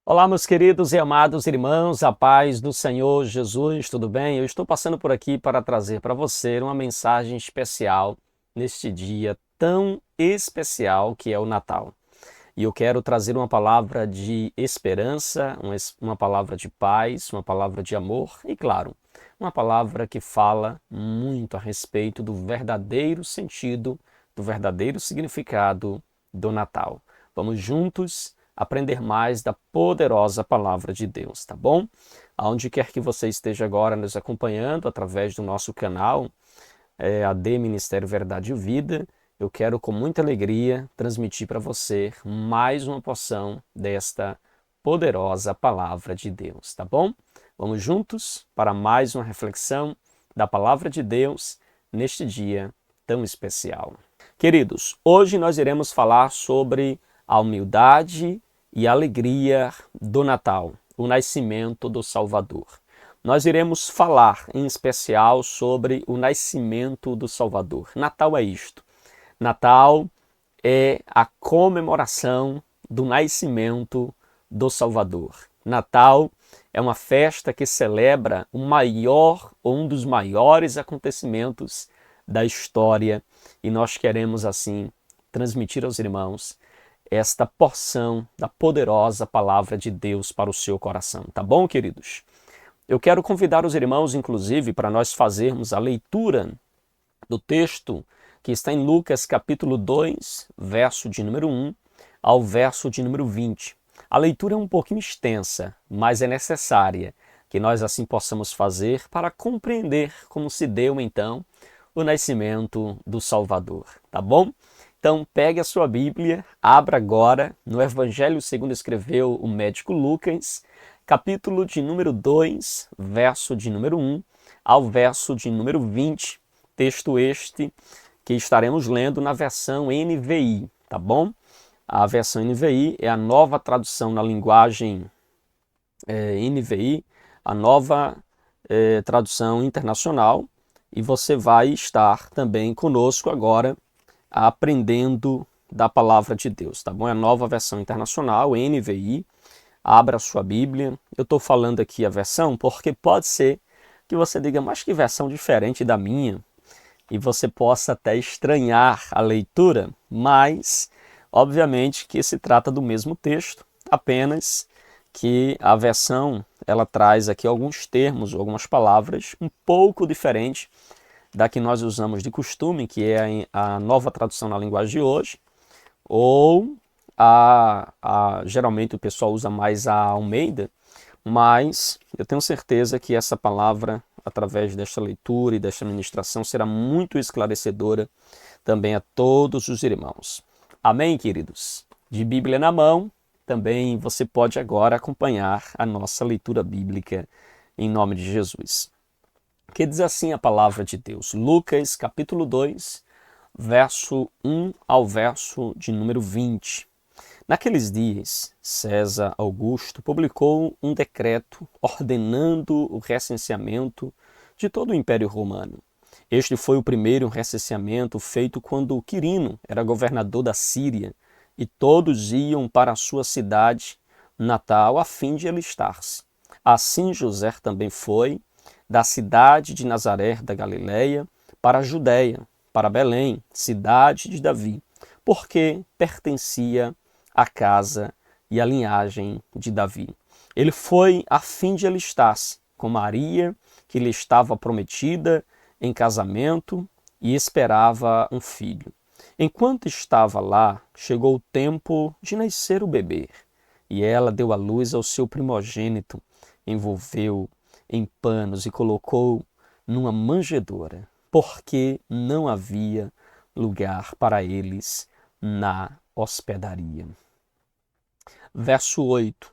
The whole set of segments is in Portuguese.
Olá, meus queridos e amados irmãos, a paz do Senhor Jesus, tudo bem? Eu estou passando por aqui para trazer para você uma mensagem especial neste dia tão especial que é o Natal. E eu quero trazer uma palavra de esperança, uma palavra de paz, uma palavra de amor e, claro, uma palavra que fala muito a respeito do verdadeiro sentido, do verdadeiro significado do Natal. Vamos juntos aprender mais da poderosa palavra de Deus, tá bom? Aonde quer que você esteja agora nos acompanhando através do nosso canal, AD Ministério Verdade e Vida, eu quero com muita alegria transmitir para você mais uma porção desta poderosa palavra de Deus, tá bom? Vamos juntos para mais uma reflexão da palavra de Deus neste dia tão especial. Queridos, hoje nós iremos falar sobre a humildade e a alegria do Natal, o nascimento do Salvador. Nós iremos falar em especial sobre o nascimento do Salvador. Natal é isto. Natal é a comemoração do nascimento do Salvador. Natal é uma festa que celebra o maior ou um dos maiores acontecimentos da história e nós queremos assim transmitir aos irmãos esta porção da poderosa palavra de Deus para o seu coração. Tá bom, queridos? Eu quero convidar os irmãos, inclusive, para nós fazermos a leitura do texto que está em Lucas capítulo 2, verso de número 1 ao verso de número 20. A leitura é um pouquinho extensa, mas é necessária que nós assim possamos fazer para compreender como se deu então o nascimento do Salvador, tá bom? Então pegue a sua Bíblia, abra agora no Evangelho segundo escreveu o médico Lucas, capítulo de número 2, verso de número 1 ao verso de número 20, texto este que estaremos lendo na versão NVI, tá bom? A versão NVI é a nova tradução na linguagem NVI, a nova tradução internacional, e você vai estar também conosco agora aprendendo da palavra de Deus, tá bom? É a nova versão internacional, NVI. Abra a sua Bíblia. Eu estou falando aqui a versão porque pode ser que você diga, mas que versão diferente da minha, e você possa até estranhar a leitura, mas obviamente que se trata do mesmo texto, apenas que a versão ela traz aqui alguns termos, algumas palavras um pouco diferente da que nós usamos de costume, que é a nova tradução na linguagem de hoje, ou geralmente o pessoal usa mais a Almeida, mas eu tenho certeza que essa palavra, através desta leitura e desta ministração, será muito esclarecedora também a todos os irmãos. Amém, queridos? De Bíblia na mão, também você pode agora acompanhar a nossa leitura bíblica em nome de Jesus. Que diz assim a palavra de Deus, Lucas capítulo 2, verso 1 ao verso de número 20. Naqueles dias, César Augusto publicou um decreto ordenando o recenseamento de todo o Império Romano. Este foi o primeiro recenseamento feito quando Quirino era governador da Síria e todos iam para a sua cidade natal a fim de alistar-se. Assim José também foi da cidade de Nazaré da Galileia para a Judéia, para Belém, cidade de Davi, porque pertencia à casa e à linhagem de Davi. Ele foi a fim de alistar-se com Maria, que lhe estava prometida em casamento e esperava um filho. Enquanto estava lá, chegou o tempo de nascer o bebê, e ela deu à luz ao seu primogênito, envolveu em panos e colocou numa manjedoura, porque não havia lugar para eles na hospedaria. Verso 8.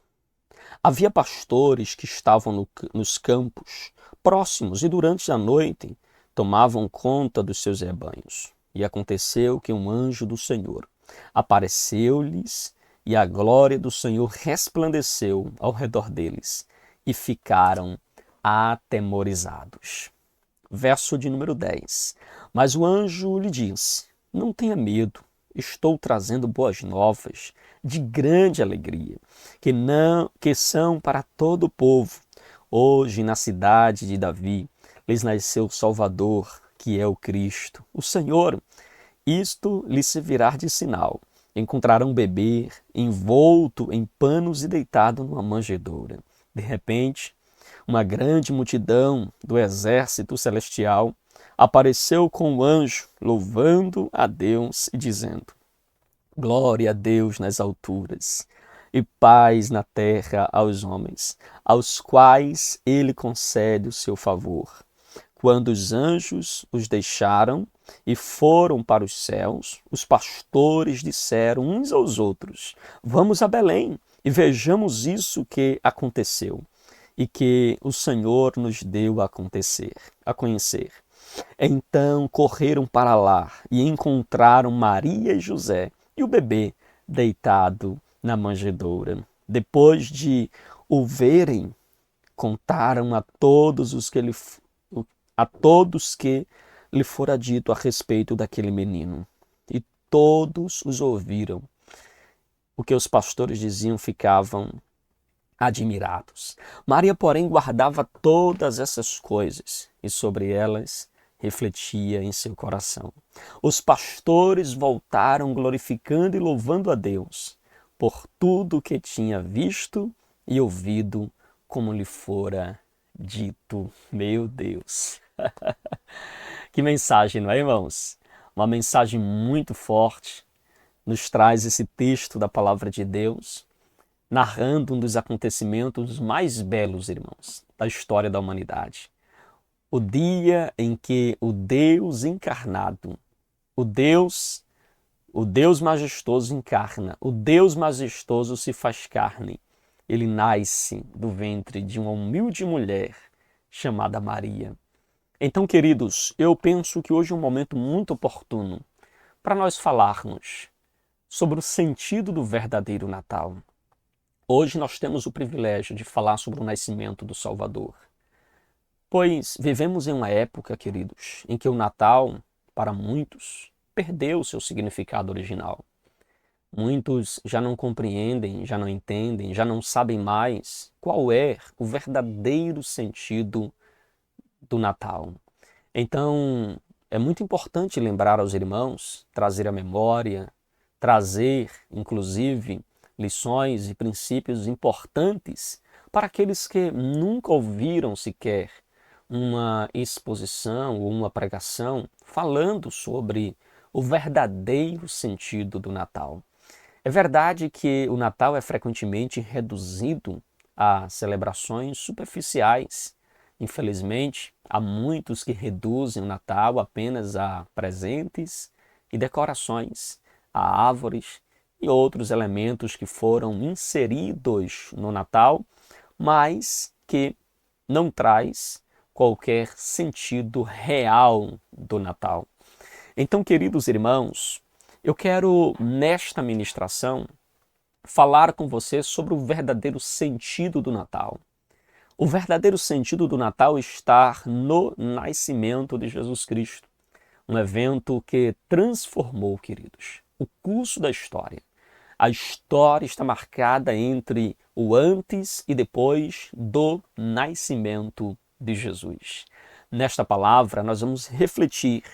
Havia pastores que estavam nos campos próximos e durante a noite tomavam conta dos seus rebanhos. E aconteceu que um anjo do Senhor apareceu-lhes e a glória do Senhor resplandeceu ao redor deles e ficaram atemorizados. Verso de número 10. Mas o anjo lhe disse: não tenha medo, estou trazendo boas novas de grande alegria, que são para todo o povo. Hoje, na cidade de Davi, lhes nasceu o Salvador, que é o Cristo, o Senhor. Isto lhes servirá de sinal. Encontrarão um bebê envolto em panos e deitado numa manjedoura. De repente, uma grande multidão do exército celestial apareceu com o anjo, louvando a Deus e dizendo: Glória a Deus nas alturas e paz na terra aos homens, aos quais ele concede o seu favor. Quando os anjos os deixaram e foram para os céus, os pastores disseram uns aos outros: Vamos a Belém e vejamos isso que aconteceu e que o Senhor nos deu a conhecer. Então correram para lá e encontraram Maria e José e o bebê deitado na manjedoura. Depois de o verem, contaram a todos que lhe fora dito a respeito daquele menino. E todos os ouviram. O que os pastores diziam ficavam admirados. Maria, porém, guardava todas essas coisas e sobre elas refletia em seu coração. Os pastores voltaram glorificando e louvando a Deus por tudo o que tinha visto e ouvido, como lhe fora dito. Meu Deus! Que mensagem, não é, irmãos? Uma mensagem muito forte nos traz esse texto da palavra de Deus, narrando um dos acontecimentos mais belos, irmãos, da história da humanidade. O dia em que o Deus encarnado, o Deus majestoso encarna, o Deus majestoso se faz carne. Ele nasce do ventre de uma humilde mulher chamada Maria. Então, queridos, eu penso que hoje é um momento muito oportuno para nós falarmos sobre o sentido do verdadeiro Natal. Hoje nós temos o privilégio de falar sobre o nascimento do Salvador. Pois vivemos em uma época, queridos, em que o Natal, para muitos, perdeu seu significado original. Muitos já não compreendem, já não entendem, já não sabem mais qual é o verdadeiro sentido do Natal. Então, é muito importante lembrar aos irmãos, trazer a memória, trazer, inclusive, lições e princípios importantes para aqueles que nunca ouviram sequer uma exposição ou uma pregação falando sobre o verdadeiro sentido do Natal. É verdade que o Natal é frequentemente reduzido a celebrações superficiais. Infelizmente, há muitos que reduzem o Natal apenas a presentes e decorações, a árvores e outros elementos que foram inseridos no Natal, mas que não traz qualquer sentido real do Natal. Então, queridos irmãos, eu quero, nesta ministração, falar com você sobre o verdadeiro sentido do Natal. O verdadeiro sentido do Natal está no nascimento de Jesus Cristo. Um evento que transformou, queridos, o curso da história. A história está marcada entre o antes e depois do nascimento de Jesus. Nesta palavra, nós vamos refletir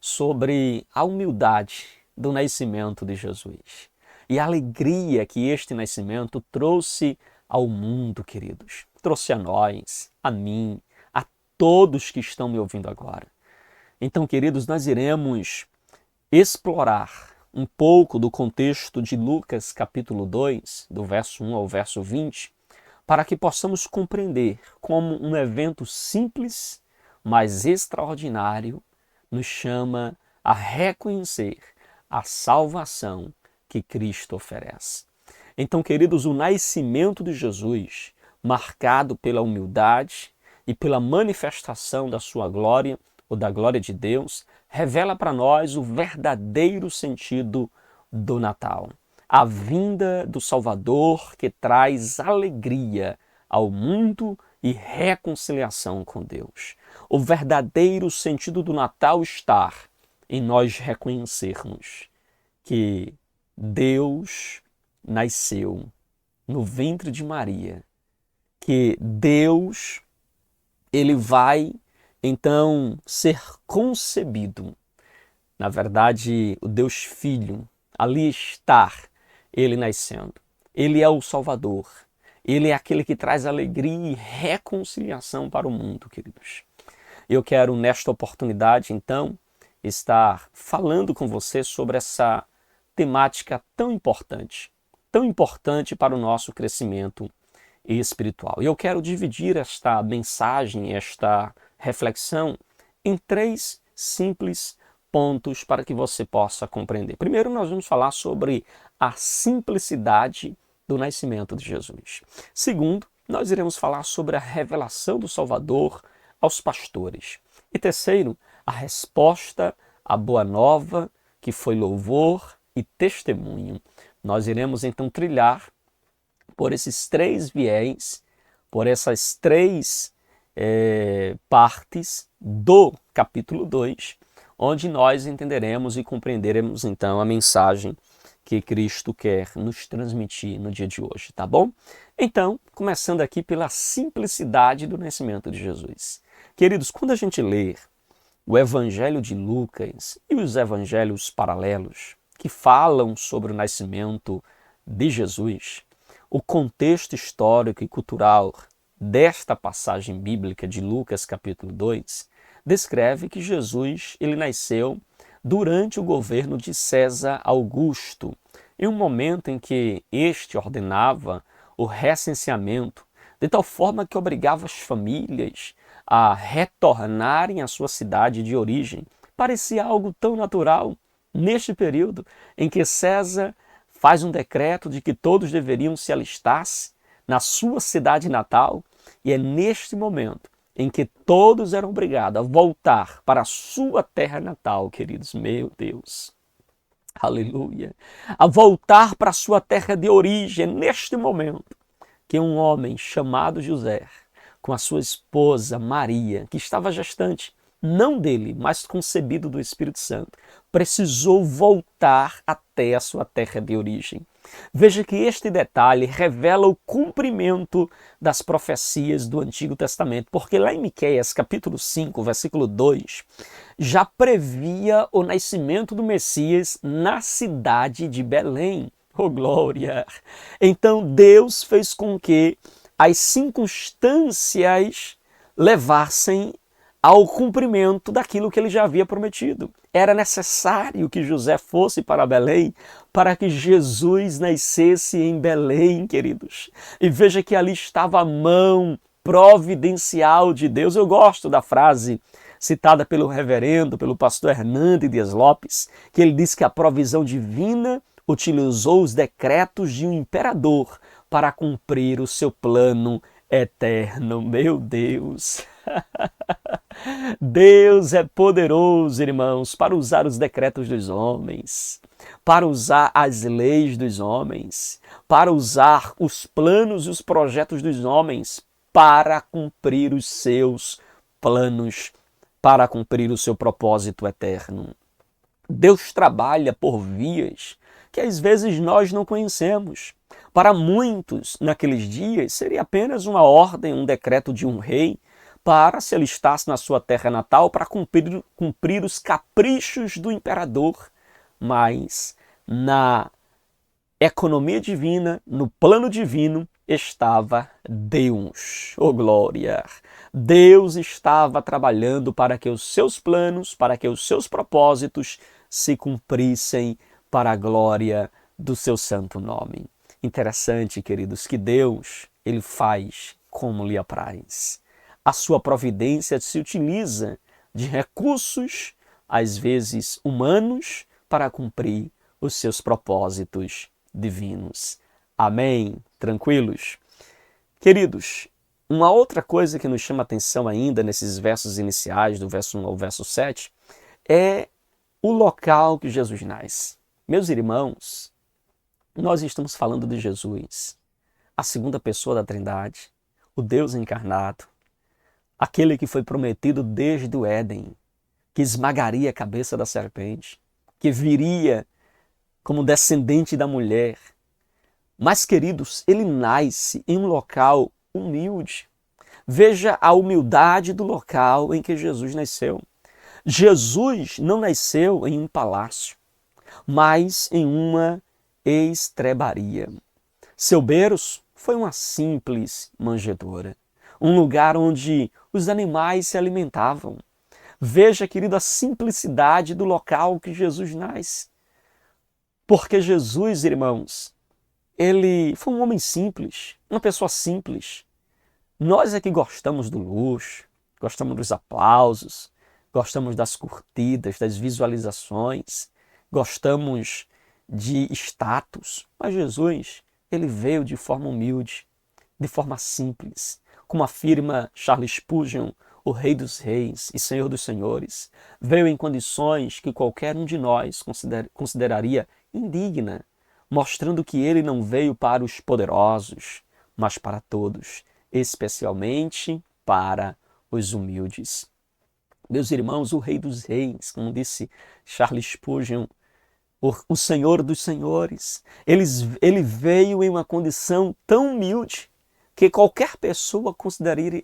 sobre a humildade do nascimento de Jesus e a alegria que este nascimento trouxe ao mundo, queridos. Trouxe a nós, a mim, a todos que estão me ouvindo agora. Então, queridos, nós iremos explorar um pouco do contexto de Lucas capítulo 2, do verso 1 ao verso 20, para que possamos compreender como um evento simples, mas extraordinário, nos chama a reconhecer a salvação que Cristo oferece. Então, queridos, o nascimento de Jesus, marcado pela humildade e pela manifestação da sua glória, ou da glória de Deus, revela para nós o verdadeiro sentido do Natal. A vinda do Salvador que traz alegria ao mundo e reconciliação com Deus. O verdadeiro sentido do Natal está em nós reconhecermos que Deus nasceu no ventre de Maria, que Deus, ele vai então ser concebido. Na verdade, o Deus Filho, ali está ele nascendo. Ele é o Salvador. Ele é aquele que traz alegria e reconciliação para o mundo, queridos. Eu quero, nesta oportunidade, então, estar falando com você sobre essa temática tão importante para o nosso crescimento espiritual. E eu quero dividir esta mensagem, esta reflexão, em 3 simples pontos para que você possa compreender. Primeiro, nós vamos falar sobre a simplicidade do nascimento de Jesus. Segundo, nós iremos falar sobre a revelação do Salvador aos pastores. E terceiro, a resposta à boa nova, que foi louvor e testemunho. Nós iremos então trilhar por esses 3 viés, por essas 3 partes do capítulo 2, onde nós entenderemos e compreenderemos então a mensagem que Cristo quer nos transmitir no dia de hoje, tá bom? Então, começando aqui pela simplicidade do nascimento de Jesus. Queridos, quando a gente lê o Evangelho de Lucas e os evangelhos paralelos que falam sobre o nascimento de Jesus, o contexto histórico e cultural desta passagem bíblica de Lucas capítulo 2 descreve que Jesus ele nasceu durante o governo de César Augusto, em um momento em que este ordenava o recenseamento, de tal forma que obrigava as famílias a retornarem à sua cidade de origem. Parecia algo tão natural neste período em que César faz um decreto de que todos deveriam se alistar-se na sua cidade natal, e é neste momento em que todos eram obrigados a voltar para a sua terra natal, queridos, meu Deus, aleluia, a voltar para a sua terra de origem. É neste momento que um homem chamado José, com a sua esposa Maria, que estava gestante, não dele, mas concebido do Espírito Santo, precisou voltar até a sua terra de origem. Veja que este detalhe revela o cumprimento das profecias do Antigo Testamento, porque lá em Miqueias, capítulo 5, versículo 2, já previa o nascimento do Messias na cidade de Belém. Oh, glória! Então Deus fez com que as circunstâncias levassem ao cumprimento daquilo que ele já havia prometido. Era necessário que José fosse para Belém para que Jesus nascesse em Belém, queridos. E veja que ali estava a mão providencial de Deus. Eu gosto da frase citada pelo reverendo, pelo pastor Hernando Dias Lopes, que ele diz que a provisão divina utilizou os decretos de um imperador para cumprir o seu plano eterno. Meu Deus! Deus é poderoso, irmãos, para usar os decretos dos homens, para usar as leis dos homens, para usar os planos e os projetos dos homens para cumprir os seus planos, para cumprir o seu propósito eterno. Deus trabalha por vias que às vezes nós não conhecemos. Para muitos, naqueles dias, seria apenas uma ordem, um decreto de um rei para se alistar-se na sua terra natal para cumprir os caprichos do imperador. Mas na economia divina, no plano divino, estava Deus. Oh, glória! Deus estava trabalhando para que os seus planos, para que os seus propósitos se cumprissem para a glória do seu santo nome. Interessante, queridos, que Deus, ele faz como lhe apraz. A sua providência se utiliza de recursos, às vezes humanos, para cumprir os seus propósitos divinos. Amém? Tranquilos? Queridos, uma outra coisa que nos chama atenção ainda nesses versos iniciais, do verso 1 ao verso 7, é o local que Jesus nasce. Meus irmãos, nós estamos falando de Jesus, a segunda pessoa da Trindade, o Deus encarnado, aquele que foi prometido desde o Éden, que esmagaria a cabeça da serpente, que viria como descendente da mulher. Mas, queridos, ele nasce em um local humilde. Veja a humildade do local em que Jesus nasceu. Jesus não nasceu em um palácio, mas em uma estrebaria. Seu berço foi uma simples manjedoura, um lugar onde os animais se alimentavam. Veja, querido, a simplicidade do local que Jesus nasce. Porque Jesus, irmãos, ele foi um homem simples, uma pessoa simples. Nós é que gostamos do luxo, gostamos dos aplausos, gostamos das curtidas, das visualizações, gostamos de status. Mas Jesus, ele veio de forma humilde, de forma simples. Como afirma Charles Spurgeon, o Rei dos Reis e Senhor dos Senhores, veio em condições que qualquer um de nós consideraria indigna, mostrando que ele não veio para os poderosos, mas para todos, especialmente para os humildes. Meus irmãos, o Rei dos Reis, como disse Charles Spurgeon, o Senhor dos Senhores, ele veio em uma condição tão humilde que qualquer pessoa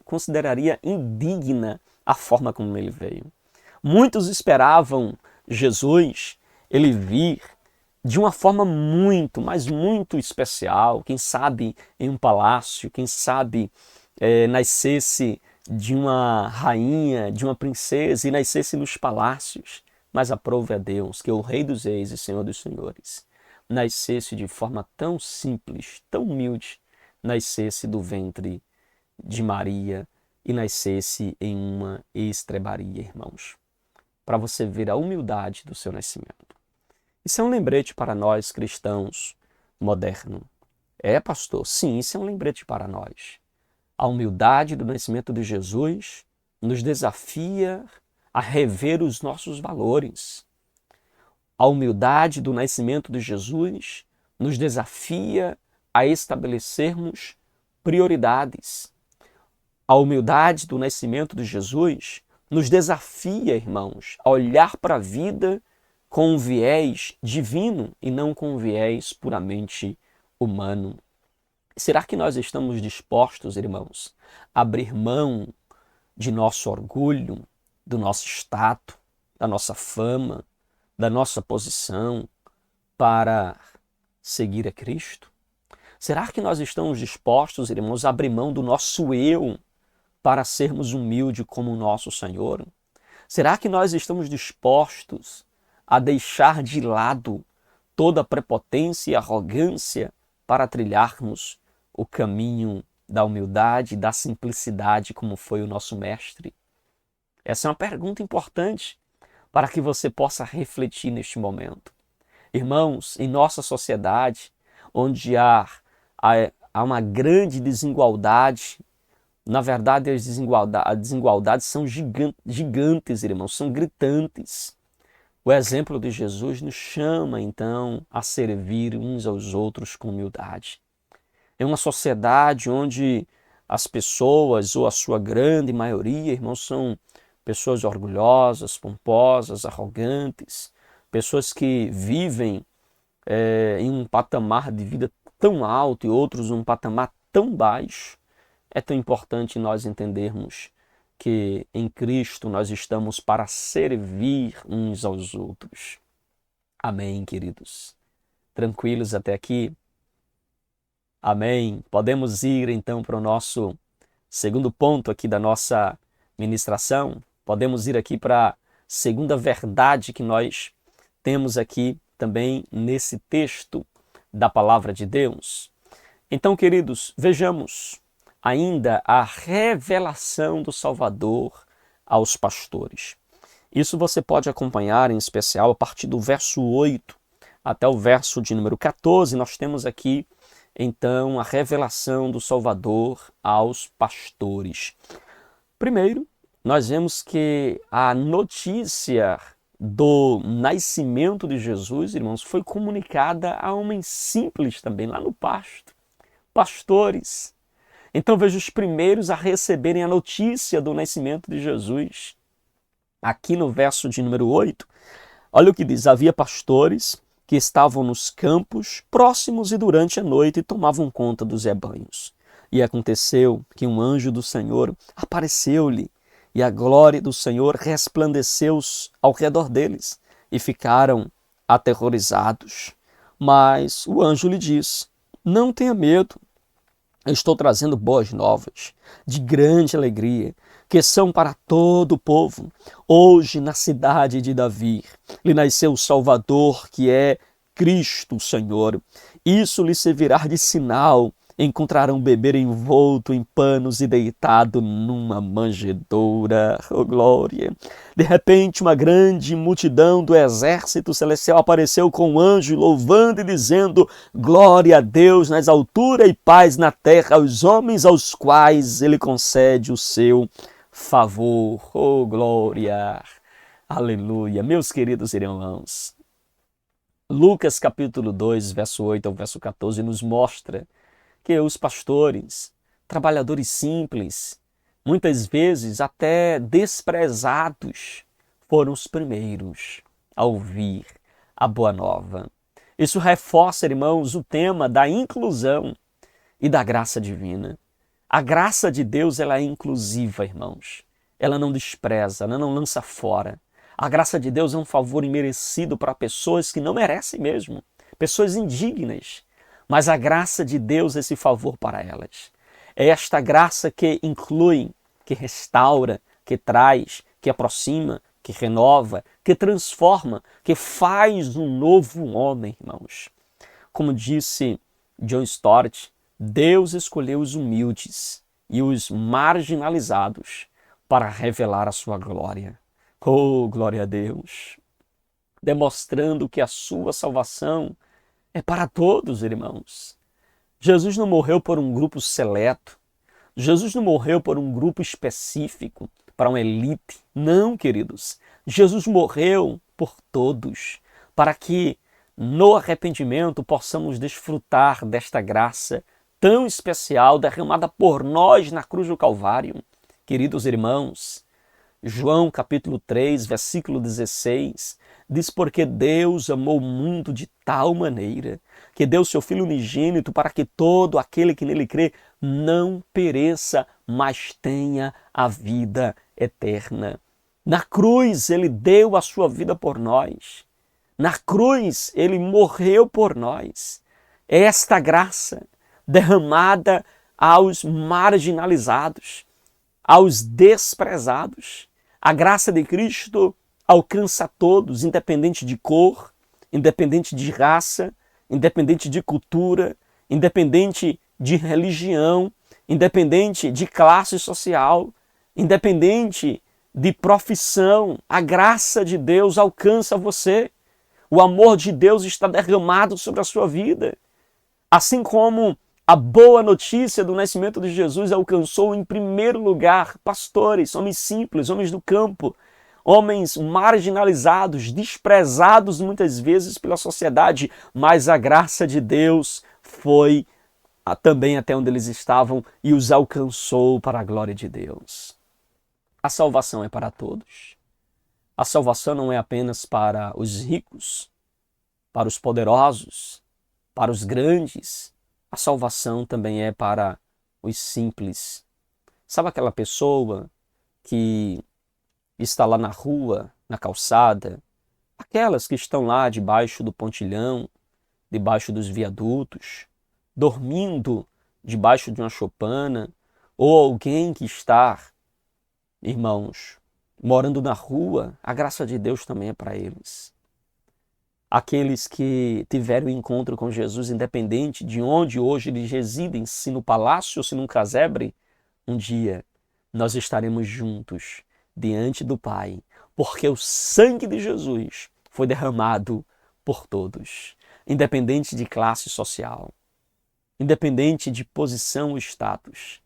consideraria indigna a forma como ele veio. Muitos esperavam Jesus, ele vir de uma forma muito, mas muito especial, quem sabe em um palácio, quem sabe nascesse de uma rainha, de uma princesa e nascesse nos palácios. Mas aprove a Deus que o Rei dos Reis e Senhor dos Senhores nascesse de forma tão simples, tão humilde, nascesse do ventre de Maria e nascesse em uma estrebaria, irmãos. Para você ver a humildade do seu nascimento. Isso é um lembrete para nós cristãos modernos. É, pastor? Sim, isso é um lembrete para nós. A humildade do nascimento de Jesus nos desafia a rever os nossos valores. A humildade do nascimento de Jesus nos desafia a estabelecermos prioridades. A humildade do nascimento de Jesus nos desafia, irmãos, a olhar para a vida com um viés divino e não com um viés puramente humano. Será que nós estamos dispostos, irmãos, a abrir mão de nosso orgulho, do nosso status, da nossa fama, da nossa posição para seguir a Cristo? Será que nós estamos dispostos, irmãos, a abrir mão do nosso eu para sermos humildes como o nosso Senhor? Será que nós estamos dispostos a deixar de lado toda a prepotência e arrogância para trilharmos o caminho da humildade e da simplicidade como foi o nosso Mestre? Essa é uma pergunta importante para que você possa refletir neste momento. Irmãos, em nossa sociedade, onde há uma grande desigualdade, na verdade as desigualdades são gigantes, irmãos, são gritantes. O exemplo de Jesus nos chama, então, a servir uns aos outros com humildade. É uma sociedade onde as pessoas, ou a sua grande maioria, irmãos, são pessoas orgulhosas, pomposas, arrogantes, pessoas que vivem em um patamar de vida tão alto e outros um patamar tão baixo. É tão importante nós entendermos que em Cristo nós estamos para servir uns aos outros. Amém, queridos? Tranquilos até aqui? Amém. Podemos ir então para o nosso segundo ponto aqui da nossa ministração. Podemos ir aqui para a segunda verdade que nós temos aqui também nesse texto da palavra de Deus. Então, queridos, vejamos ainda a revelação do Salvador aos pastores. Isso você pode acompanhar em especial a partir do verso 8 até o verso de número 14. Nós temos aqui então a revelação do Salvador aos pastores. Primeiro, nós vemos que a notícia do nascimento de Jesus, irmãos, foi comunicada a homens simples também, lá no pasto. Pastores. Então veja os primeiros a receberem a notícia do nascimento de Jesus. Aqui no verso de número 8, olha o que diz: havia pastores que estavam nos campos próximos e durante a noite tomavam conta dos rebanhos. E aconteceu que um anjo do Senhor apareceu-lhe, e a glória do Senhor resplandeceu ao redor deles, e ficaram aterrorizados. Mas o anjo lhe disse: não tenha medo, eu estou trazendo boas novas, de grande alegria, que são para todo o povo. Hoje, na cidade de Davi, lhe nasceu o Salvador, que é Cristo, o Senhor. Isso lhe servirá de sinal. Encontrarão um bebê envolto em panos e deitado numa manjedoura. Oh, glória! De repente, uma grande multidão do exército celestial apareceu com um anjo, louvando e dizendo: glória a Deus nas alturas e paz na terra aos homens aos quais ele concede o seu favor. Oh, glória! Aleluia! Meus queridos irmãos, Lucas capítulo 2, verso 8 ao verso 14 nos mostra que os pastores, trabalhadores simples, muitas vezes até desprezados, foram os primeiros a ouvir a boa nova. Isso reforça, irmãos, o tema da inclusão e da graça divina. A graça de Deus, ela é inclusiva, irmãos. Ela não despreza, ela não lança fora. A graça de Deus é um favor imerecido para pessoas que não merecem mesmo, pessoas indignas. Mas a graça de Deus é esse favor para elas. É esta graça que inclui, que restaura, que traz, que aproxima, que renova, que transforma, que faz um novo homem, irmãos. Como disse John Stott, Deus escolheu os humildes e os marginalizados para revelar a sua glória. Oh, glória a Deus! Demonstrando que a sua salvação é para todos, irmãos. Jesus não morreu por um grupo seleto. Jesus não morreu por um grupo específico, para uma elite. Não, queridos. Jesus morreu por todos, para que no arrependimento possamos desfrutar desta graça tão especial derramada por nós na cruz do Calvário. Queridos irmãos, João capítulo 3, versículo 16, diz: porque Deus amou o mundo de tal maneira que deu seu Filho unigênito para que todo aquele que nele crê não pereça, mas tenha a vida eterna. Na cruz ele deu a sua vida por nós. Na cruz ele morreu por nós. É esta graça derramada aos marginalizados, aos desprezados. A graça de Cristo alcança a todos, independente de cor, independente de raça, independente de cultura, independente de religião, independente de classe social, independente de profissão. A graça de Deus alcança você. O amor de Deus está derramado sobre a sua vida. Assim como a boa notícia do nascimento de Jesus alcançou em primeiro lugar pastores, homens simples, homens do campo, homens marginalizados, desprezados muitas vezes pela sociedade, mas a graça de Deus foi também até onde eles estavam e os alcançou para a glória de Deus. A salvação é para todos. A salvação não é apenas para os ricos, para os poderosos, para os grandes. A salvação também é para os simples. Sabe aquela pessoa que está lá na rua, na calçada, aquelas que estão lá debaixo do pontilhão, debaixo dos viadutos, dormindo debaixo de uma choupana, ou alguém que está, irmãos, morando na rua, a graça de Deus também é para eles. Aqueles que tiveram encontro com Jesus, independente de onde hoje eles residem, se no palácio ou se num casebre, um dia nós estaremos juntos diante do Pai, porque o sangue de Jesus foi derramado por todos, independente de classe social, independente de posição ou status.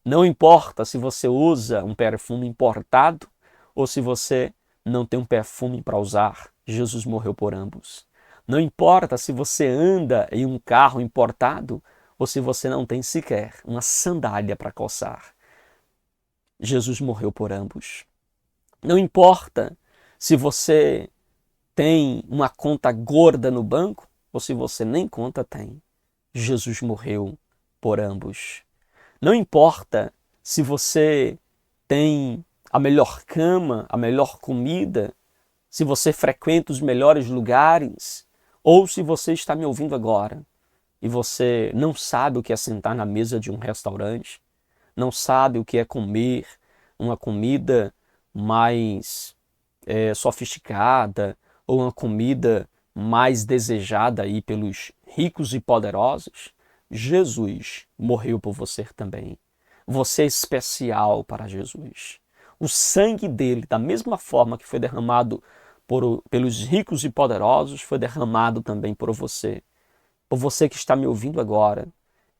Não importa se você usa um perfume importado ou se você não tem um perfume para usar, Jesus morreu por ambos. Não importa se você anda em um carro importado ou se você não tem sequer uma sandália para calçar. Jesus morreu por ambos. Não importa se você tem uma conta gorda no banco ou se você nem conta tem. Jesus morreu por ambos. Não importa se você tem a melhor cama, a melhor comida, se você frequenta os melhores lugares, ou se você está me ouvindo agora e você não sabe o que é sentar na mesa de um restaurante, não sabe o que é comer uma comida mais sofisticada ou uma comida mais desejada aí pelos ricos e poderosos, Jesus morreu por você também. Você é especial para Jesus. O sangue dele, da mesma forma que foi derramado pelos ricos e poderosos, foi derramado também por você. Por você que está me ouvindo agora.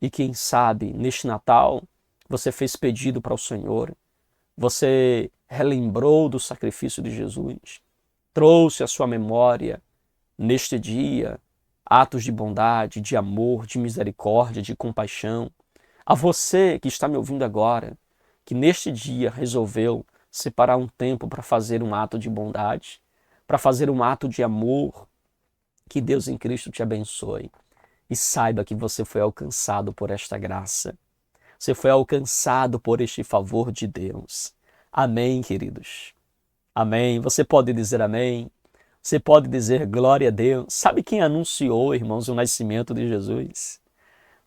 E quem sabe, neste Natal, você fez pedido para o Senhor. Você relembrou do sacrifício de Jesus. Trouxe à sua memória, neste dia, atos de bondade, de amor, de misericórdia, de compaixão. A você que está me ouvindo agora, que neste dia resolveu separar um tempo para fazer um ato de bondade, para fazer um ato de amor, que Deus em Cristo te abençoe. E saiba que você foi alcançado por esta graça. Você foi alcançado por este favor de Deus. Amém, queridos? Amém. Você pode dizer amém? Você pode dizer glória a Deus? Sabe quem anunciou, irmãos, o nascimento de Jesus?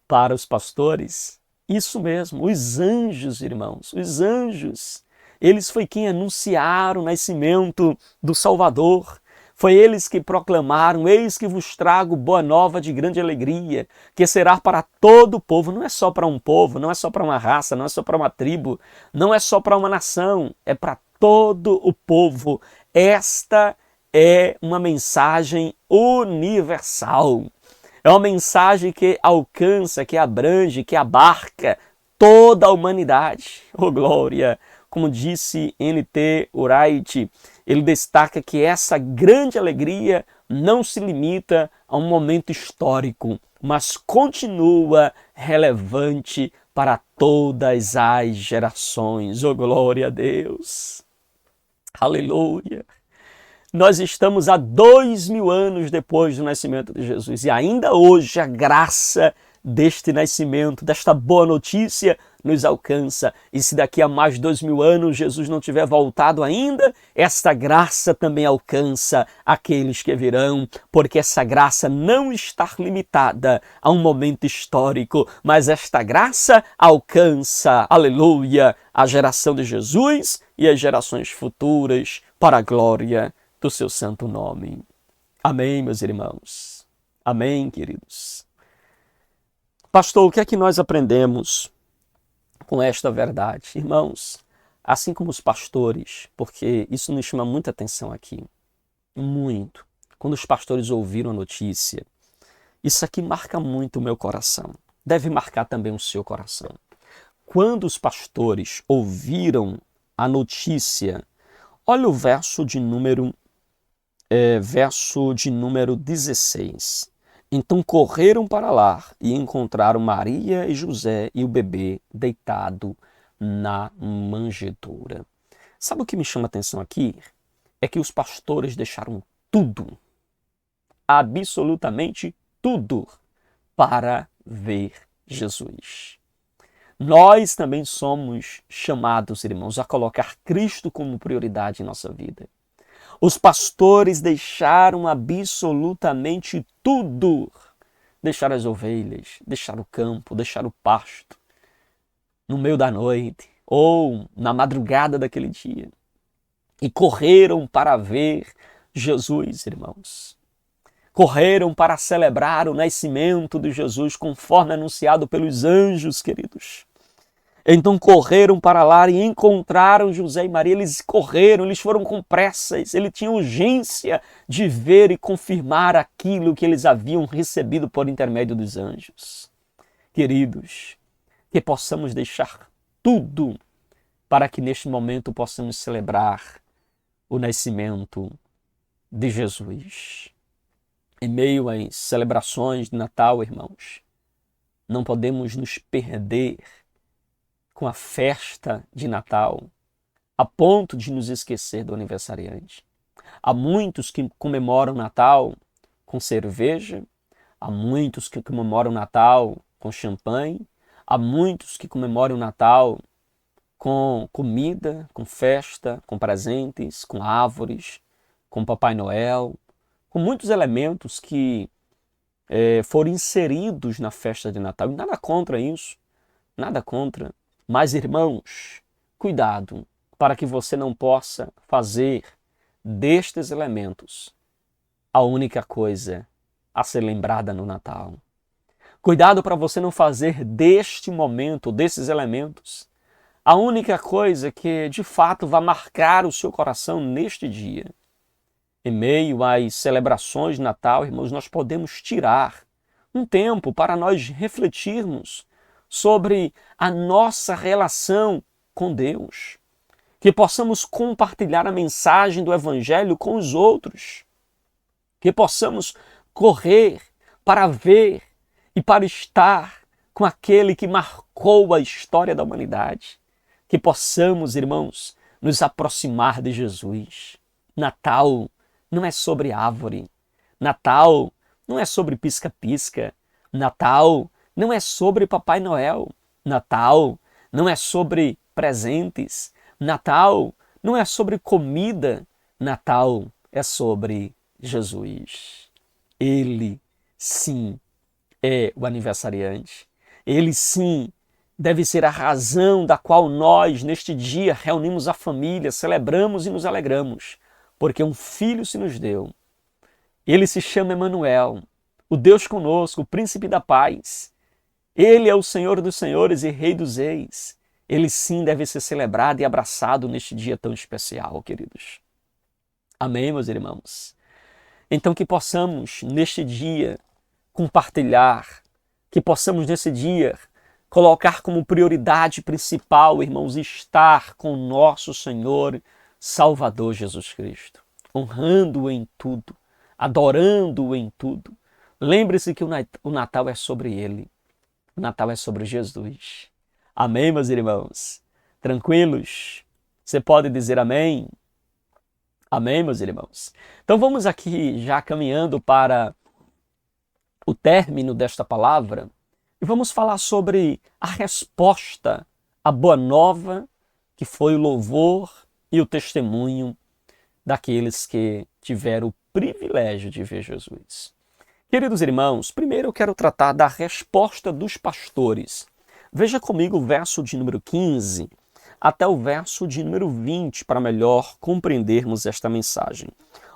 Para os pastores? Isso mesmo, os anjos, irmãos, os anjos. Eles foi quem anunciaram o nascimento do Salvador. Foi eles que proclamaram: eis que vos trago boa nova de grande alegria, que será para todo o povo. Não é só para um povo, não é só para uma raça, não é só para uma tribo, não é só para uma nação, é para todo o povo. Esta é uma mensagem universal. É uma mensagem que alcança, que abrange, que abarca toda a humanidade. Oh, glória! Como disse N.T. Wright, ele destaca que essa grande alegria não se limita a um momento histórico, mas continua relevante para todas as gerações. Oh, glória a Deus! Aleluia! Nós estamos há 2000 anos depois do nascimento de Jesus e ainda hoje a graça deste nascimento, desta boa notícia, nos alcança. E se daqui a mais 2000 anos Jesus não tiver voltado ainda, esta graça também alcança aqueles que virão, porque essa graça não está limitada a um momento histórico, mas esta graça alcança, aleluia, a geração de Jesus e as gerações futuras para a glória do seu santo nome. Amém, meus irmãos. Amém, queridos. Pastor, o que é que nós aprendemos com esta verdade? Irmãos, assim como os pastores, porque isso nos chama muita atenção aqui, muito. Quando os pastores ouviram a notícia, isso aqui marca muito o meu coração. Deve marcar também o seu coração. Quando os pastores ouviram a notícia, olha o verso de número 16. Então correram para lá e encontraram Maria e José e o bebê deitado na manjedoura. Sabe o que me chama a atenção aqui? É que os pastores deixaram tudo, absolutamente tudo, para ver Jesus. Nós também somos chamados, irmãos, a colocar Cristo como prioridade em nossa vida. Os pastores deixaram absolutamente tudo. Deixaram as ovelhas, deixaram o campo, deixaram o pasto, no meio da noite ou na madrugada daquele dia. E correram para ver Jesus, irmãos. Correram para celebrar o nascimento de Jesus, conforme anunciado pelos anjos, queridos. Então correram para lá e encontraram José e Maria. Eles correram, eles foram com pressas. Ele tinha urgência de ver e confirmar aquilo que eles haviam recebido por intermédio dos anjos. Queridos, que possamos deixar tudo para que neste momento possamos celebrar o nascimento de Jesus. Em meio às celebrações de Natal, irmãos, não podemos nos perder com a festa de Natal, a ponto de nos esquecer do aniversariante. Há muitos que comemoram o Natal com cerveja, há muitos que comemoram o Natal com champanhe, há muitos que comemoram o Natal com comida, com festa, com presentes, com árvores, com Papai Noel, com muitos elementos que foram inseridos na festa de Natal. E nada contra isso, nada contra. Mas, irmãos, cuidado para que você não possa fazer destes elementos a única coisa a ser lembrada no Natal. Cuidado para você não fazer deste momento, desses elementos, a única coisa que de fato vai marcar o seu coração neste dia. Em meio às celebrações de Natal, irmãos, nós podemos tirar um tempo para nós refletirmos sobre a nossa relação com Deus. Que possamos compartilhar a mensagem do Evangelho com os outros. Que possamos correr para ver e para estar com aquele que marcou a história da humanidade. Que possamos, irmãos, nos aproximar de Jesus. Natal não é sobre árvore. Natal não é sobre pisca-pisca. Natal não é sobre Papai Noel. Natal não é sobre presentes. Natal não é sobre comida. Natal é sobre Jesus. Ele, sim, é o aniversariante. Ele, sim, deve ser a razão da qual nós, neste dia, reunimos a família, celebramos e nos alegramos, porque um filho se nos deu. Ele se chama Emanuel, o Deus conosco, o príncipe da paz. Ele é o Senhor dos senhores e Rei dos reis. Ele sim deve ser celebrado e abraçado neste dia tão especial, queridos. Amém, meus irmãos? Então que possamos, neste dia, compartilhar, que possamos, nesse dia, colocar como prioridade principal, irmãos, estar com o nosso Senhor Salvador Jesus Cristo, honrando-o em tudo, adorando-o em tudo. Lembre-se que o Natal é sobre Ele, o Natal é sobre Jesus. Amém, meus irmãos? Tranquilos? Você pode dizer amém? Amém, meus irmãos? Então vamos aqui já caminhando para o término desta palavra e vamos falar sobre a resposta à boa nova, que foi o louvor e o testemunho daqueles que tiveram o privilégio de ver Jesus. Queridos irmãos, primeiro eu quero tratar da resposta dos pastores. Veja comigo o verso de número 15 até o verso de número 20 para melhor compreendermos esta mensagem.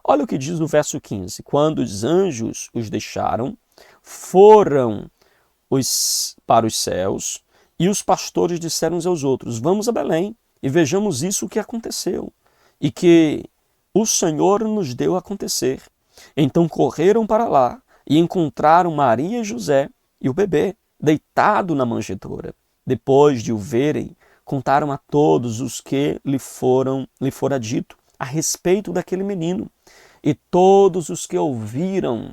Olha o que diz o verso 15. Quando os anjos os deixaram, foram para os céus, e os pastores disseram uns aos outros: vamos a Belém e vejamos isso que aconteceu e que o Senhor nos deu a acontecer. Então correram para lá e encontraram Maria e José e o bebê deitado na manjedoura. Depois de o verem, contaram a todos os que lhe fora dito a respeito daquele menino. E todos os que ouviram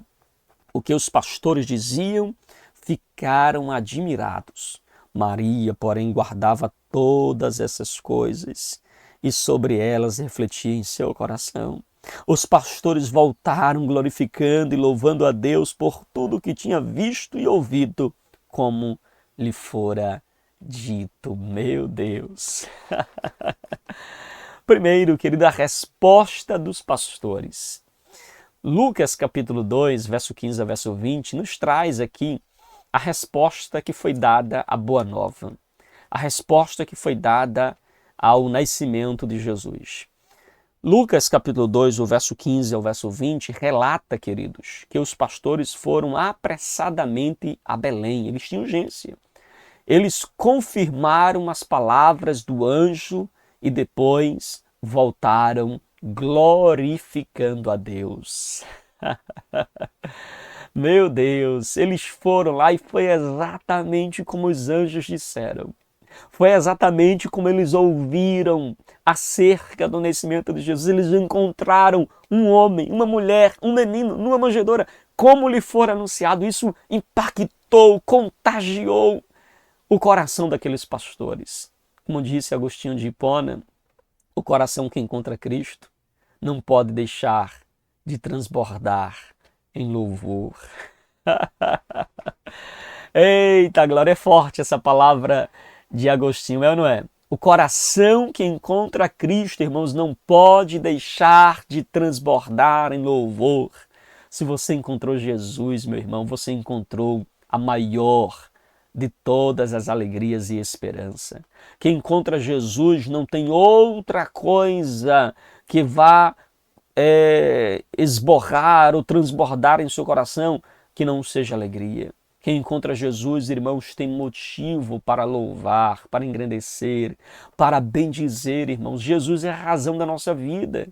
o que os pastores diziam ficaram admirados. Maria, porém, guardava todas essas coisas e sobre elas refletia em seu coração. Os pastores voltaram glorificando e louvando a Deus por tudo que tinha visto e ouvido, como lhe fora dito. Meu Deus! Primeiro, querida, a resposta dos pastores. Lucas capítulo 2, verso 15 a verso 20, nos traz aqui a resposta que foi dada à Boa Nova. A resposta que foi dada ao nascimento de Jesus. Lucas capítulo 2, o verso 15 ao verso 20, relata, queridos, que os pastores foram apressadamente a Belém. Eles tinham urgência. Eles confirmaram as palavras do anjo e depois voltaram glorificando a Deus. Meu Deus, eles foram lá e foi exatamente como os anjos disseram. Foi exatamente como eles ouviram acerca do nascimento de Jesus. Eles encontraram um homem, uma mulher, um menino numa manjedoura, como lhe for anunciado. Isso impactou, contagiou o coração daqueles pastores. Como disse Agostinho de Hipona, o coração que encontra Cristo não pode deixar de transbordar em louvor. Eita, glória, é forte essa palavra de Agostinho, é ou não é? O coração que encontra Cristo, irmãos, não pode deixar de transbordar em louvor. Se você encontrou Jesus, meu irmão, você encontrou a maior de todas as alegrias e esperança. Quem encontra Jesus não tem outra coisa que vá esborrar ou transbordar em seu coração que não seja alegria. Quem encontra Jesus, irmãos, tem motivo para louvar, para engrandecer, para bendizer, irmãos. Jesus é a razão da nossa vida.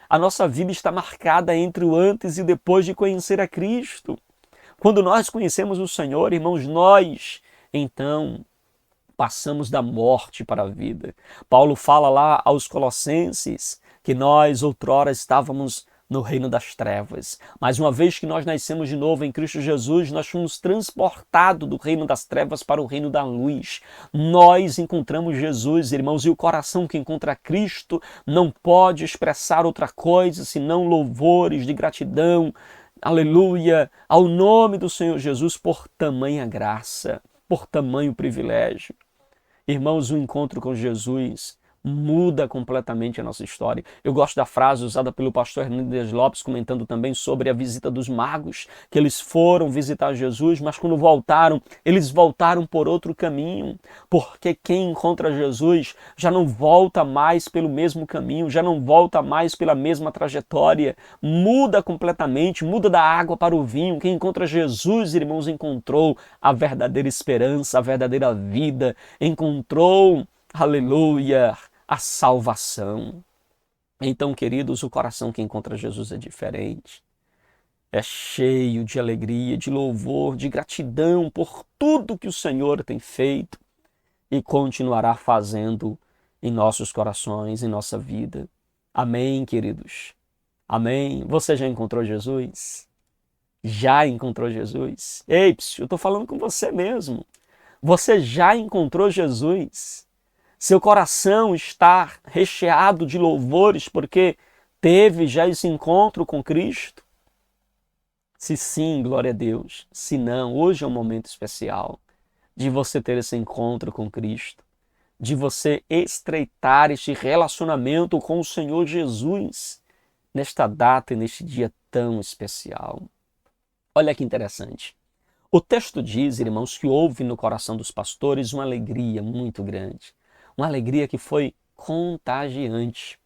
A nossa vida está marcada entre o antes e depois de conhecer a Cristo. Quando nós conhecemos o Senhor, irmãos, nós, então, passamos da morte para a vida. Paulo fala lá aos Colossenses que nós outrora estávamos no reino das trevas. Mas uma vez que nós nascemos de novo em Cristo Jesus, nós fomos transportados do reino das trevas para o reino da luz. Nós encontramos Jesus, irmãos, e o coração que encontra Cristo não pode expressar outra coisa senão louvores de gratidão, aleluia, ao nome do Senhor Jesus por tamanha graça, por tamanho privilégio. Irmãos, o encontro com Jesus muda completamente a nossa história. Eu gosto da frase usada pelo pastor Hernandes Lopes, comentando também sobre a visita dos magos, que eles foram visitar Jesus, mas quando voltaram, eles voltaram por outro caminho, porque quem encontra Jesus já não volta mais pelo mesmo caminho, já não volta mais pela mesma trajetória, muda completamente, muda da água para o vinho. Quem encontra Jesus, irmãos, encontrou a verdadeira esperança, a verdadeira vida, encontrou, aleluia, a salvação. Então, queridos, o coração que encontra Jesus é diferente. É cheio de alegria, de louvor, de gratidão por tudo que o Senhor tem feito e continuará fazendo em nossos corações, em nossa vida. Amém, queridos? Amém? Você já encontrou Jesus? Já encontrou Jesus? Ei, eu estou falando com você mesmo. Você já encontrou Jesus? Seu coração está recheado de louvores porque teve já esse encontro com Cristo? Se sim, glória a Deus. Se não, hoje é um momento especial de você ter esse encontro com Cristo, de você estreitar este relacionamento com o Senhor Jesus nesta data e neste dia tão especial. Olha que interessante. O texto diz, irmãos, que houve no coração dos pastores uma alegria muito grande. Uma alegria que foi contagiante.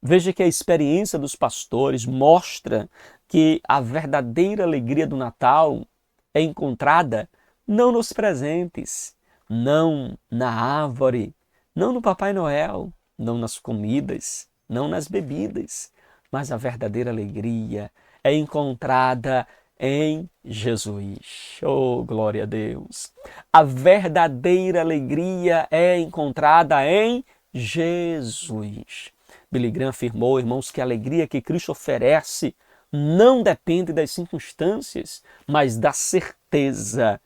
Veja que a experiência dos pastores mostra que a verdadeira alegria do Natal é encontrada não nos presentes, não na árvore, não no Papai Noel, não nas comidas, não nas bebidas, mas a verdadeira alegria é encontrada em Jesus. Oh, glória a Deus! A verdadeira alegria é encontrada em Jesus. Billy Graham afirmou, irmãos, que a alegria que Cristo oferece não depende das circunstâncias, mas da certeza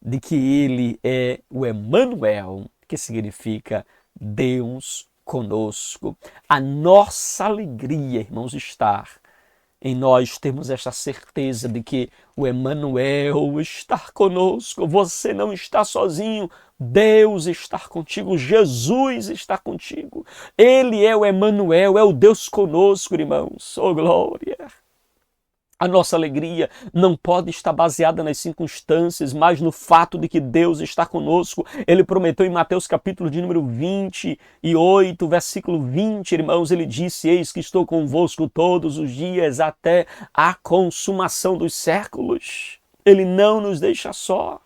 de que Ele é o Emmanuel, que significa Deus conosco. A nossa alegria, irmãos, está em nós temos esta certeza de que o Emmanuel está conosco. Você não está sozinho. Deus está contigo. Jesus está contigo. Ele é o Emmanuel, é o Deus conosco, irmãos. Oh, glória! A nossa alegria não pode estar baseada nas circunstâncias, mas no fato de que Deus está conosco. Ele prometeu em Mateus capítulo de número 28, versículo 20, irmãos, ele disse: eis que estou convosco todos os dias até a consumação dos séculos. Ele não nos deixa só.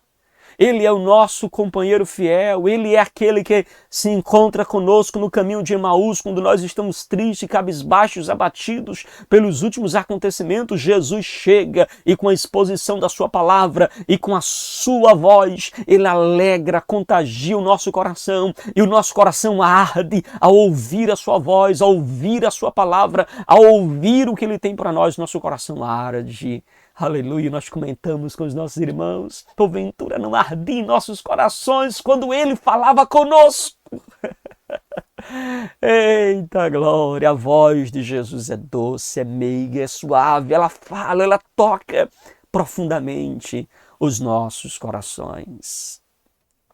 Ele é o nosso companheiro fiel, Ele é aquele que se encontra conosco no caminho de Emaús, quando nós estamos tristes, cabisbaixos, abatidos pelos últimos acontecimentos. Jesus chega e com a exposição da sua palavra e com a sua voz, Ele alegra, contagia o nosso coração, e o nosso coração arde ao ouvir a sua voz, ao ouvir a sua palavra, ao ouvir o que Ele tem para nós. Nosso coração arde. Aleluia, nós comentamos com os nossos irmãos, porventura não ardia em nossos corações quando Ele falava conosco. Eita glória, a voz de Jesus é doce, é meiga, é suave, ela fala, ela toca profundamente os nossos corações.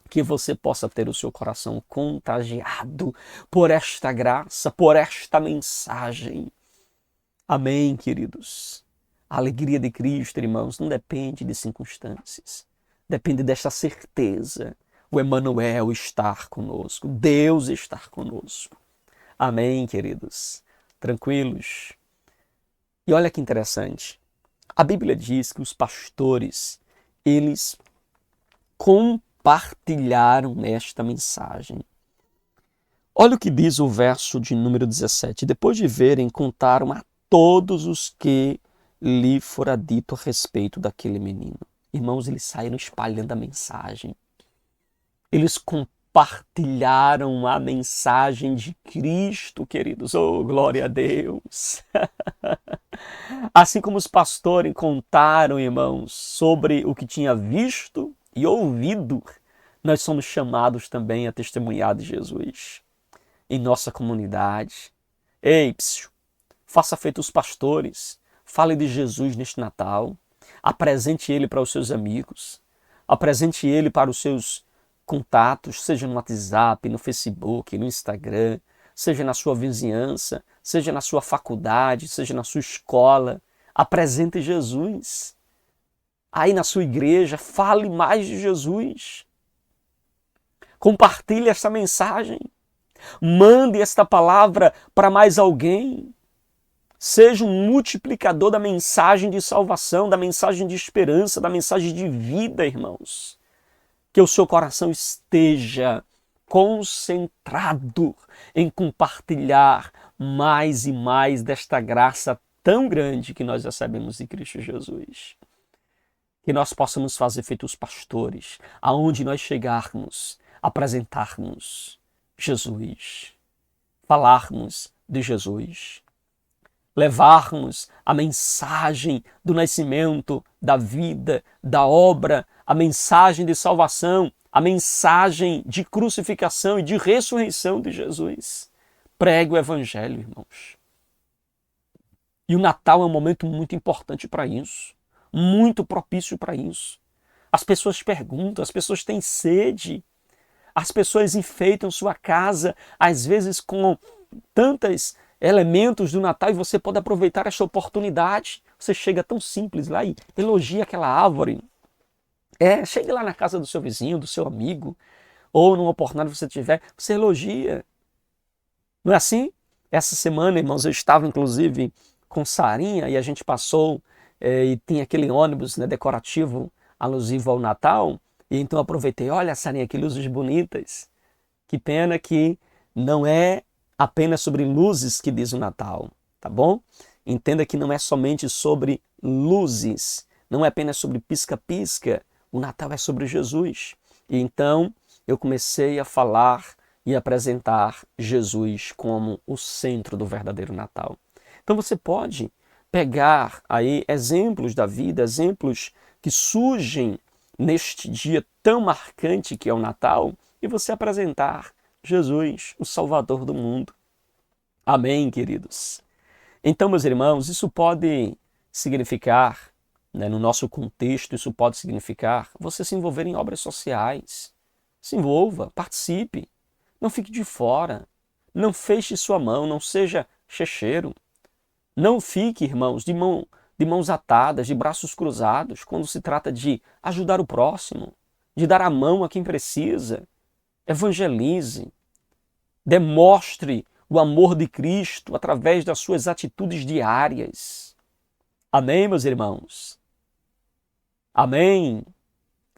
Que você possa ter o seu coração contagiado por esta graça, por esta mensagem. Amém, queridos. A alegria de Cristo, irmãos, não depende de circunstâncias. Depende desta certeza. O Emanuel estar conosco, Deus estar conosco. Amém, queridos. Tranquilos. E olha que interessante. A Bíblia diz que os pastores, eles compartilharam esta mensagem. Olha o que diz o verso de número 17. Depois de verem, contaram a todos os que lhe fora dito a respeito daquele menino. Irmãos, eles saíram espalhando a mensagem. Eles compartilharam a mensagem de Cristo, queridos. Oh, glória a Deus! Assim como os pastores contaram, irmãos, sobre o que tinha visto e ouvido, nós somos chamados também a testemunhar de Jesus em nossa comunidade. Ei, psiu, faça feito os pastores, fale de Jesus neste Natal, apresente ele para os seus amigos, apresente ele para os seus contatos, seja no WhatsApp, no Facebook, no Instagram, seja na sua vizinhança, seja na sua faculdade, seja na sua escola. Apresente Jesus. Aí na sua igreja, fale mais de Jesus. Compartilhe essa mensagem. Mande esta palavra para mais alguém. Seja um multiplicador da mensagem de salvação, da mensagem de esperança, da mensagem de vida, irmãos. Que o seu coração esteja concentrado em compartilhar mais e mais desta graça tão grande que nós recebemos em Cristo Jesus. Que nós possamos fazer feito os pastores, aonde nós chegarmos, apresentarmos Jesus, falarmos de Jesus, levarmos a mensagem do nascimento, da vida, da obra, a mensagem de salvação, a mensagem de crucificação e de ressurreição de Jesus. Pregue o Evangelho, irmãos. E o Natal é um momento muito importante para isso, muito propício para isso. As pessoas perguntam, as pessoas têm sede, as pessoas enfeitam sua casa, às vezes com tantos elementos do Natal, e você pode aproveitar esta oportunidade. Você chega tão simples lá e elogia aquela árvore. Chegue lá na casa do seu vizinho, do seu amigo, ou numa oportunidade que você tiver, você elogia. Não é assim? Essa semana, irmãos, eu estava inclusive com Sarinha e a gente passou e tem aquele ônibus, né, decorativo alusivo ao Natal, e então aproveitei, olha Sarinha, que luzes bonitas. Que pena que não é apenas sobre luzes que diz o Natal, tá bom? Entenda que não é somente sobre luzes, não é apenas sobre pisca-pisca, o Natal é sobre Jesus. E então eu comecei a falar e apresentar Jesus como o centro do verdadeiro Natal. Então você pode pegar aí exemplos da vida, exemplos que surgem neste dia tão marcante que é o Natal, e você apresentar Jesus, o Salvador do mundo. Amém, queridos? Então, meus irmãos, isso pode significar, né, no nosso contexto, isso pode significar você se envolver em obras sociais. Se envolva, participe, não fique de fora, não feche sua mão, não seja checheiro. Não fique, irmãos, de mãos atadas, de braços cruzados, quando se trata de ajudar o próximo, de dar a mão a quem precisa. Evangelize, demonstre o amor de Cristo através das suas atitudes diárias. Amém, meus irmãos? Amém?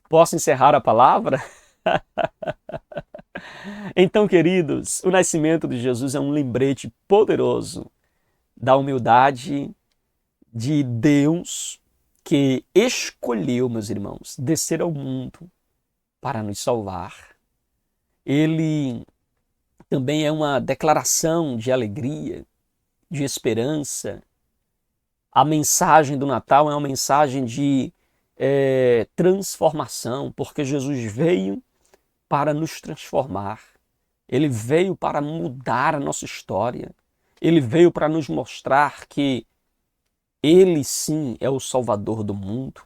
Posso encerrar a palavra? Então, queridos, o nascimento de Jesus é um lembrete poderoso da humildade de Deus que escolheu, meus irmãos, descer ao mundo para nos salvar. Ele também é uma declaração de alegria, de esperança. A mensagem do Natal é uma mensagem de transformação, porque Jesus veio para nos transformar. Ele veio para mudar a nossa história. Ele veio para nos mostrar que Ele sim é o Salvador do mundo.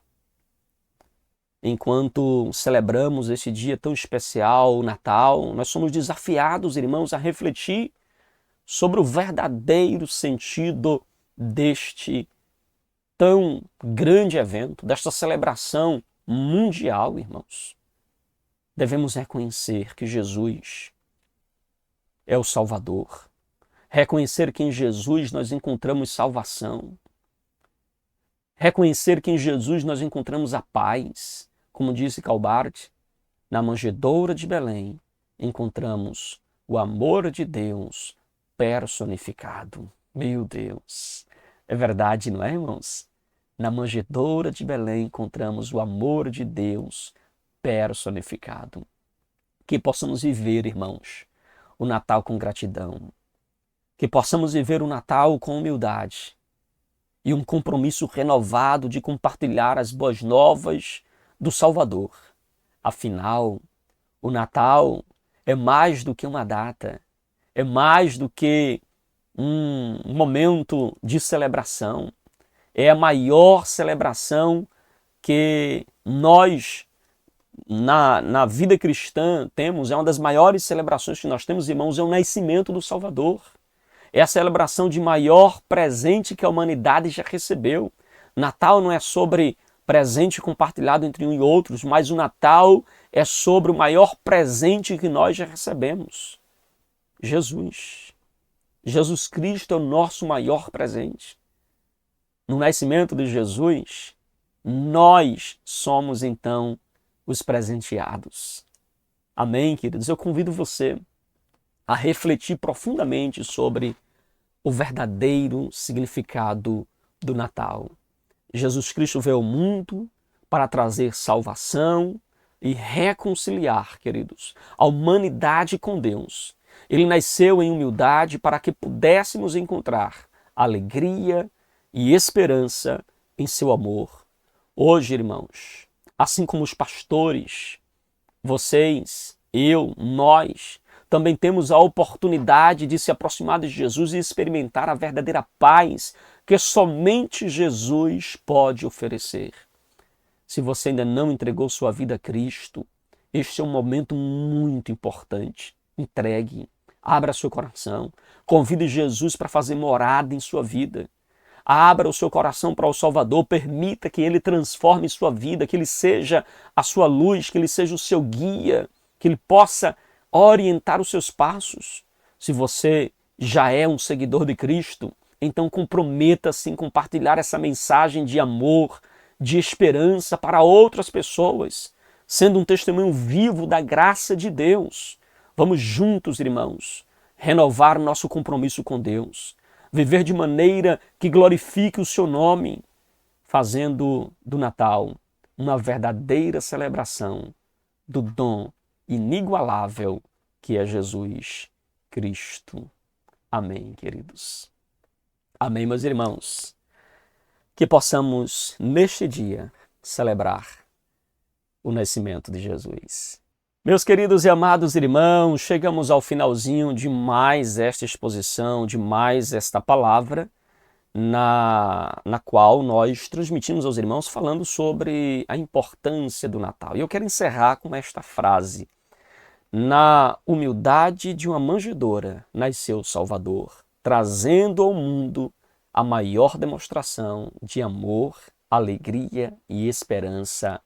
Enquanto celebramos esse dia tão especial, o Natal, nós somos desafiados, irmãos, a refletir sobre o verdadeiro sentido deste tão grande evento, desta celebração mundial, irmãos. Devemos reconhecer que Jesus é o Salvador. Reconhecer que em Jesus nós encontramos salvação. Reconhecer que em Jesus nós encontramos a paz. Como disse Calbart, na manjedoura de Belém encontramos o amor de Deus personificado. Meu Deus! É verdade, não é, irmãos? Na manjedoura de Belém encontramos o amor de Deus personificado. Que possamos viver, irmãos, o Natal com gratidão. Que possamos viver o Natal com humildade e um compromisso renovado de compartilhar as boas novas do Salvador. Afinal, o Natal é mais do que uma data, é mais do que um momento de celebração. É a maior celebração que nós, na vida cristã, temos. É uma das maiores celebrações que nós temos, irmãos, é o nascimento do Salvador. É a celebração de maior presente que a humanidade já recebeu. Natal não é sobre presente compartilhado entre um e outros, mas o Natal é sobre o maior presente que nós já recebemos. Jesus. Jesus Cristo é o nosso maior presente. No nascimento de Jesus, nós somos então os presenteados. Amém, queridos? Eu convido você a refletir profundamente sobre o verdadeiro significado do Natal. Jesus Cristo veio ao mundo para trazer salvação e reconciliar, queridos, a humanidade com Deus. Ele nasceu em humildade para que pudéssemos encontrar alegria e esperança em seu amor. Hoje, irmãos, assim como os pastores, vocês, eu, nós, também temos a oportunidade de se aproximar de Jesus e experimentar a verdadeira paz que somente Jesus pode oferecer. Se você ainda não entregou sua vida a Cristo, este é um momento muito importante. Entregue, abra seu coração, convide Jesus para fazer morada em sua vida. Abra o seu coração para o Salvador, permita que Ele transforme sua vida, que Ele seja a sua luz, que Ele seja o seu guia, que Ele possa orientar os seus passos. Se você já é um seguidor de Cristo, então comprometa-se em compartilhar essa mensagem de amor, de esperança para outras pessoas, sendo um testemunho vivo da graça de Deus. Vamos juntos, irmãos, renovar nosso compromisso com Deus, viver de maneira que glorifique o seu nome, fazendo do Natal uma verdadeira celebração do dom inigualável que é Jesus Cristo. Amém, queridos. Amém, meus irmãos. Que possamos, neste dia, celebrar o nascimento de Jesus. Meus queridos e amados irmãos, chegamos ao finalzinho de mais esta exposição, de mais esta palavra, na qual nós transmitimos aos irmãos falando sobre a importância do Natal. E eu quero encerrar com esta frase. Na humildade de uma manjedoura nasceu o Salvador, trazendo ao mundo a maior demonstração de amor, alegria e esperança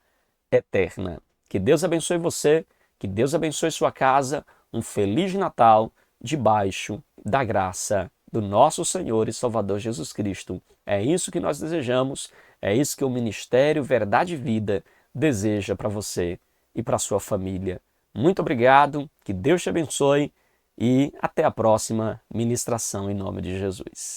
eterna. Que Deus abençoe você, que Deus abençoe sua casa. Um Feliz Natal debaixo da graça do nosso Senhor e Salvador Jesus Cristo. É isso que nós desejamos, é isso que o Ministério Verdade e Vida deseja para você e para sua família. Muito obrigado, que Deus te abençoe e até a próxima ministração em nome de Jesus.